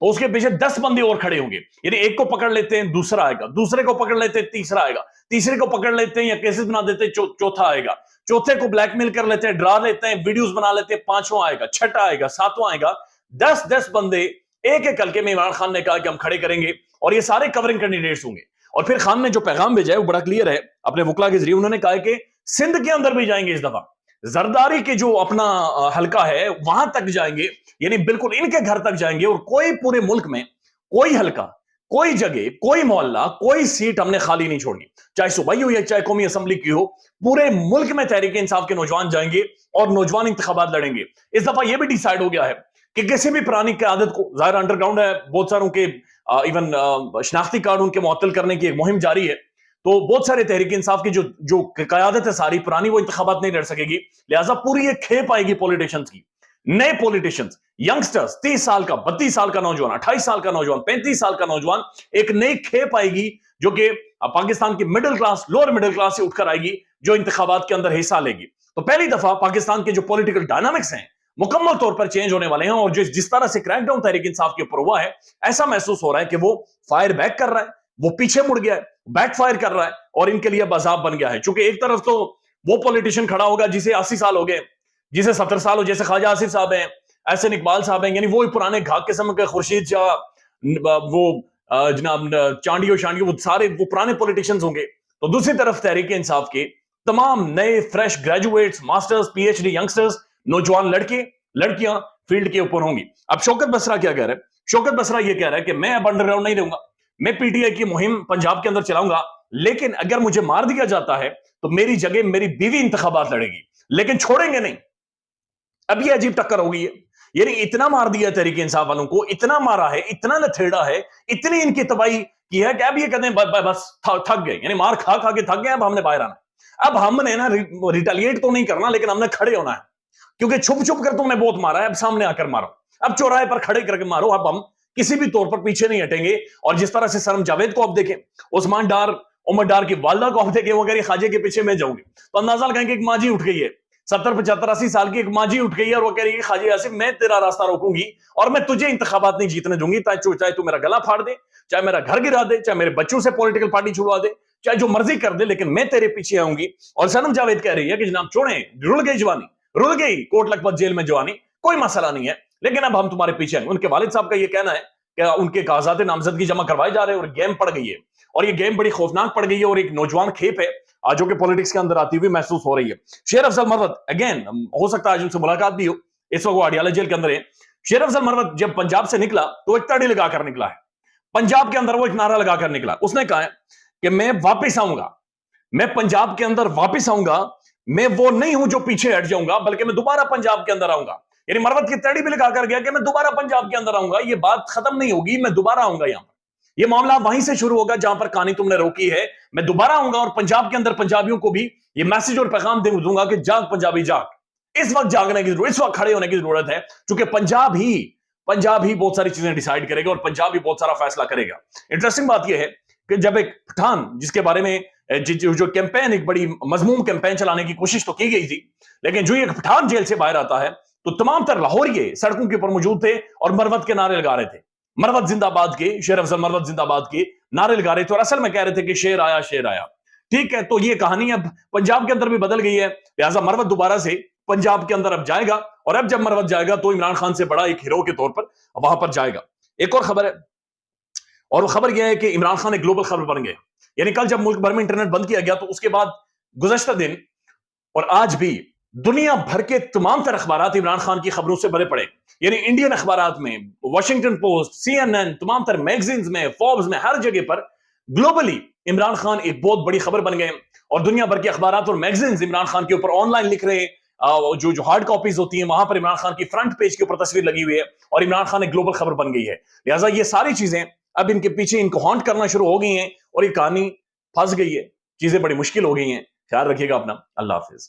تو اس کے پیچھے 10 بندے اور کھڑے ہوں گے. یعنی ایک کو پکڑ لیتے ہیں دوسرا آئے گا, دوسرے کو پکڑ لیتے ہیں تیسرا آئے گا, تیسرے کو پکڑ لیتے ہیں یا کیسز بنا دیتے ہیں چوتھا آئے گا, چوتھے کو بلیک میل کر لیتے ہیں, ڈرا لیتے ہیں, ویڈیوز بنا لیتے ہیں, پانچواں آئے گا, چھٹا آئے گا, ساتواں آئے گا. 10 بندے ایک ایک کر کے عمران خان نے کہا کہ ہم کھڑے کریں گے اور یہ سارے کورنگ کینڈیڈیٹس ہوں گے. اور پھر خان نے جو پیغام بھیجا ہے وہ بڑا کلیئر ہے اپنے وکلا کے ذریعے. انہوں نے کہا کہ سندھ کے اندر بھی جائیں گے, اس دفعہ زرداری کے جو اپنا حلقہ ہے وہاں تک جائیں گے, یعنی بالکل ان کے گھر تک جائیں گے, اور کوئی پورے ملک میں کوئی حلقہ, کوئی جگہ, کوئی محلہ, کوئی سیٹ ہم نے خالی نہیں چھوڑنی, چاہے صوبائی ہو یا چاہے قومی اسمبلی کی ہو. پورے ملک میں تحریک انصاف کے نوجوان جائیں گے اور نوجوان انتخابات لڑیں گے. اس دفعہ یہ بھی ڈیسائیڈ ہو گیا ہے کہ کسی بھی پرانی قیادت کو, ظاہر انڈر گراؤنڈ ہے, بہت ساروں کے ایون شناختی کارڈ ان کے معطل کرنے کی ایک مہم جاری ہے, تو بہت سارے تحریک انصاف کی جو قیادت ہے ساری پرانی, وہ انتخابات نہیں لڑ سکے گی. لہٰذا پوری ایک کھیپ آئے گی پولیٹیشنز کی, نئے پولیٹیشنز, ینگسٹرز, 30 سال کا, 32 سال کا نوجوان, 28 سال کا نوجوان, 35 سال کا نوجوان, ایک نئی کھیپ آئے گی جو کہ پاکستان کی middle class, lower middle class سے اٹھ کر آئے گی, جو انتخابات کے اندر حصہ لے گی. تو پہلی دفعہ پاکستان کے جو پولیٹیکل ڈائنامکس ہیں مکمل طور پر چینج ہونے والے ہیں, اور جس طرح سے کریک ڈاؤن تحریک انصاف کے اوپر ہوا ہے, ایسا محسوس ہو رہا ہے کہ وہ فائر بیک کر رہا ہے, وہ پیچھے مڑ گیا ہے, بیک فائر کر رہا ہے, اور ان کے لیے عذاب بن گیا ہے. چونکہ ایک طرف تو وہ پولیٹیشین کھڑا ہوگا جسے 80 سال ہو گئے, جسے 70 سال ہو, جیسے خواجہ آصف صاحب ہیں, احسن اقبال صاحب ہیں, یعنی وہ پرانے گھاگ قسم کے, خورشید شاہ, وہ جناب چانڈیو شانڈیو, وہ سارے وہ پرانے پولیٹیشینز ہوں گے. تو دوسری طرف تحریک انصاف کے تمام نئے fresh graduates, masters, P H D youngsters, نوجوان لڑکے لڑکیاں فیلڈ کے اوپر ہوں گی. اب شوکت بسرا کیا کہہ رہا ہے؟ شوکت بسرا یہ کہہ رہا ہے کہ میں اب انڈر گراؤنڈ نہیں رہوں گا, میں پی ٹی آئی کی مہم پنجاب کے اندر چلاؤں گا, لیکن اگر مجھے مار دیا جاتا ہے تو میری جگہ میری بیوی انتخابات لڑے گی, لیکن چھوڑیں گے نہیں. اب یہ عجیب ٹکر ہو گئی ہے, یعنی اتنا مار دیا تحریک انصاف والوں کو, اتنا مارا ہے, اتنا نتھیڑا ہے, اتنی ان کی تباہی کی ہے کہ اب یہ کہتے ہیں بس تھک گئے, یعنی مار کھا کھا کے تھک گئے, اب ہم نے باہر آنا, اب ہم نے نا ریٹیلیٹ تو نہیں کرنا, لیکن ہم نے کھڑے ہونا ہے, کیونکہ چھپ چھپ کر تم نے بہت مارا ہے, اب سامنے آ کر مارو, اب چوراہے پر کھڑے کر کے مارو, اب ہم کسی بھی طور پر پیچھے نہیں ہٹیں گے. اور جس طرح سے سرم جاوید کو آپ دیکھیں, عثمان ڈار, عمر ڈار کی والدہ کو آپ دیکھیں, وہ کہہ رہی خواجے کے پیچھے میں جاؤں گی, تو اندازہ لگائیں کہ ایک ماں جی اٹھ گئی ہے, 70 75 80 سال کی ایک ماں جی اٹھ گئی ہے, اور وہ کہہ رہی ہے خواجہ آصف میں تیرا راستہ روکوں گی اور میں تجھے انتخابات نہیں جیتنے دوں گی, چاہے تو میرا گلا پھاڑ دے, چاہے میرا گھر گرا دے, چاہے میرے بچوں سے پولیٹیکل پارٹی چھڑوا دے, چاہے جو مرضی کر دے, لیکن میں تیرے پیچھے آؤں گی. اور سنم جاوید کہہ رہی ہے کہ جناب چھوڑیں, رل گئی جوانی, رل گئی کوٹ لکھپت جیل میں جوانی, کوئی مسئلہ نہیں ہے, لیکن اب ہم تمہارے پیچھے ہیں. ان کے والد صاحب کا یہ کہنا ہے کہ ان کے کاغذات نامزدگی جمع کروائے جا رہے ہیں, اور گیم پڑ گئی ہے, اور یہ گیم بڑی خوفناک پڑ گئی ہے, اور ایک نوجوان کھیپ ہے آجوں کے پولیٹکس کے اندر آتی ہوئی محسوس ہو رہی ہے. شیر افضل مروت, اگین ہو سکتا ہے آج ان سے ملاقات بھی ہو, اس وقت وہ اڈیالہ جیل کے اندر ہے. شیر افضل مروت جب پنجاب سے نکلا تو ایک تڑی لگا کر نکلا ہے, پنجاب کے اندر وہ ایک نعرہ لگا کر نکلا. اس نے کہا ہے کہ میں واپس آؤں گا, میں پنجاب کے اندر واپس آؤں گا, میں وہ نہیں ہوں جو پیچھے ہٹ جاؤں گا, بلکہ میں دوبارہ پنجاب کے اندر آؤں گا. یعنی مروت کی تڑی بھی لگا کر گیا کہ میں دوبارہ پنجاب کے اندر آؤں گا, یہ بات ختم نہیں ہوگی, میں دوبارہ آؤں گا یہاں پر, یہ معاملہ وہیں سے شروع ہوگا جہاں پر کہانی تم نے روکی ہے, میں دوبارہ آؤں گا, اور پنجاب کے اندر پنجابیوں کو بھی یہ میسج اور پیغام دوں گا کہ جاگ پنجابی جاگ. اس وقت جاگنے کی ضرورت, اس وقت کھڑے ہونے کی ضرورت ہے, کیونکہ پنجاب ہی بہت ساری چیزیں ڈیسائیڈ کرے گا, اور پنجاب ہی بہت سارا فیصلہ کرے گا. انٹرسٹنگ بات یہ ہے کہ جب ایک پٹھان, جس کے بارے میں جو کیمپین, ایک بڑی مضمون کیمپین چلانے کی کوشش تو کی گئی تھی, لیکن جو ایک پٹھان جیل سے باہر آتا ہے تو تمام تر لاہوریے سڑکوں کے اوپر موجود تھے اور مروت کے نعرے لگا رہے تھے, مروت زندہ باد کے, شیر افضل مروت زندہ باد کے نعرے لگا رہے تھے, اور اصل میں کہہ رہے تھے کہ شیر آیا شیر آیا. ٹھیک ہے, تو یہ کہانی اب پنجاب کے اندر بھی بدل گئی ہے, لہٰذا مروت دوبارہ سے پنجاب کے اندر اب جائے گا, اور اب جب مروت جائے گا تو عمران خان سے بڑا ایک ہیرو کے طور پر وہاں پر جائے گا. ایک اور خبر ہے, اور وہ خبر یہ ہے کہ عمران خان ایک گلوبل خبر بن گئے. یعنی کل جب ملک بھر میں انٹرنیٹ بند کیا گیا تو اس کے بعد گزشتہ دن اور آج بھی دنیا بھر کے تمام تر اخبارات عمران خان کی خبروں سے بھرے پڑے. یعنی انڈین اخبارات میں, واشنگٹن پوسٹ, CNN, تمام تر میگزینز میں, فوربس میں, ہر جگہ پر گلوبلی عمران خان ایک بہت بڑی خبر بن گئے, اور دنیا بھر کے اخبارات اور میگزینز عمران خان کے اوپر آن لائن لکھ رہے ہیں. جو ہارڈ کاپیز ہوتی ہیں وہاں پر عمران خان کی فرنٹ پیج کے اوپر تصویر لگی ہوئی ہے, اور عمران خان ایک گلوبل خبر بن گئی ہے. لہٰذا یہ ساری چیزیں اب ان کے پیچھے ان کو ہانٹ کرنا شروع ہو گئی ہیں, اور یہ کہانی پھنس گئی ہے, چیزیں بڑی مشکل ہو گئی ہیں. خیال رکھیے گا اپنا, اللہ حافظ.